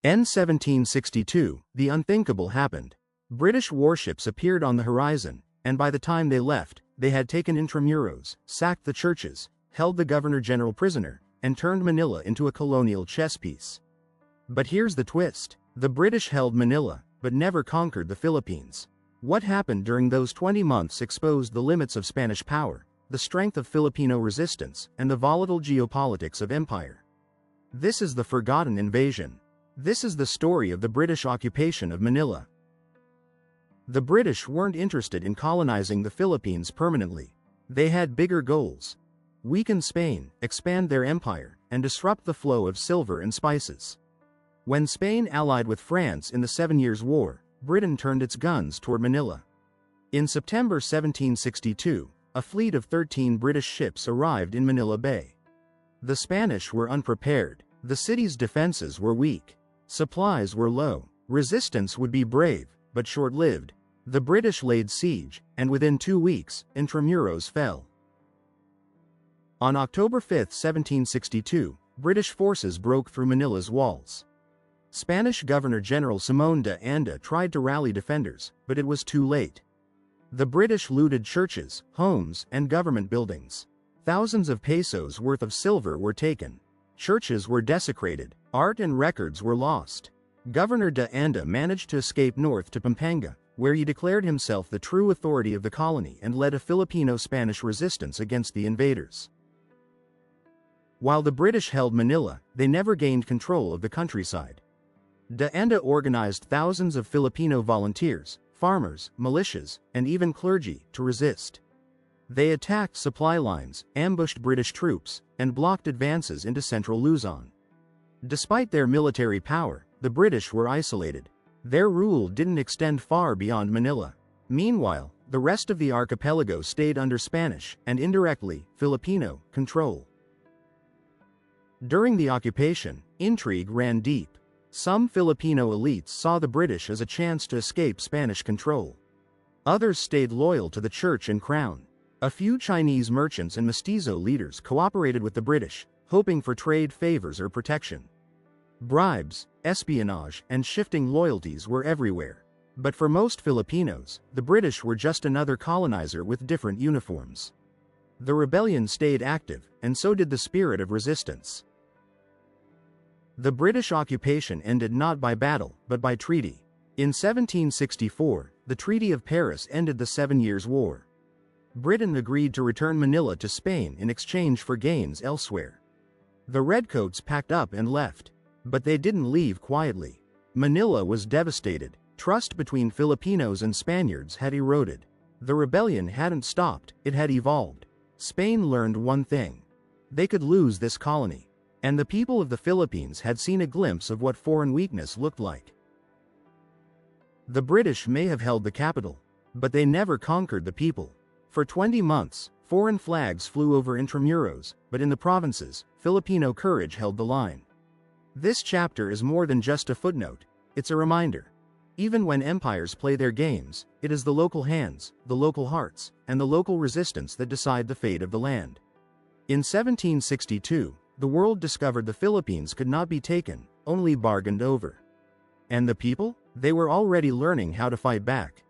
In 1762, the unthinkable happened. British warships appeared on the horizon, and by the time they left, they had taken Intramuros, sacked the churches, held the governor-general prisoner, and turned Manila into a colonial chess piece. But here's the twist. The British held Manila, but never conquered the Philippines. What happened during those 20 months exposed the limits of Spanish power, the strength of Filipino resistance, and the volatile geopolitics of empire. This is the forgotten invasion. This is the story of the British occupation of Manila. The British weren't interested in colonizing the Philippines permanently. They had bigger goals: weaken Spain, expand their empire, and disrupt the flow of silver and spices. When Spain allied with France in the 7 Years' War, Britain turned its guns toward Manila. In September 1762, a fleet of 13 British ships arrived in Manila Bay. The Spanish were unprepared. The city's defenses were weak. Supplies were low. Resistance would be brave, but short-lived. The British laid siege, and within 2 weeks, Intramuros fell. On October 5, 1762, British forces broke through Manila's walls. Spanish Governor-General Simón de Anda tried to rally defenders, but it was too late. The British looted churches, homes, and government buildings. Thousands of pesos worth of silver were taken. Churches were desecrated. Art and records were lost. Governor de Anda managed to escape north to Pampanga, where he declared himself the true authority of the colony and led a Filipino-Spanish resistance against the invaders. While the British held Manila, they never gained control of the countryside. De Anda organized thousands of Filipino volunteers, farmers, militias, and even clergy to resist. They attacked supply lines, ambushed British troops, and blocked advances into central Luzon. Despite their military power, the British were isolated. Their rule didn't extend far beyond Manila. Meanwhile, the rest of the archipelago stayed under Spanish, and indirectly, Filipino, control. During the occupation, intrigue ran deep. Some Filipino elites saw the British as a chance to escape Spanish control. Others stayed loyal to the church and crown. A few Chinese merchants and mestizo leaders cooperated with the British, hoping for trade favors or protection. Bribes, espionage, and shifting loyalties were everywhere. But for most Filipinos, the British were just another colonizer with different uniforms. The rebellion stayed active, and so did the spirit of resistance. The British occupation ended not by battle, but by treaty. In 1764, the Treaty of Paris ended the 7 Years' War. Britain agreed to return Manila to Spain in exchange for gains elsewhere. The Redcoats packed up and left. But they didn't leave quietly. Manila was devastated. Trust between Filipinos and Spaniards had eroded. The rebellion hadn't stopped, it had evolved. Spain learned one thing: they could lose this colony. And the people of the Philippines had seen a glimpse of what foreign weakness looked like. The British may have held the capital, but they never conquered the people. For 20 months, foreign flags flew over Intramuros, but in the provinces, Filipino courage held the line. This chapter is more than just a footnote, it's a reminder. Even when empires play their games, it is the local hands, the local hearts, and the local resistance that decide the fate of the land. In 1762, the world discovered the Philippines could not be taken, only bargained over. And the people? They were already learning how to fight back.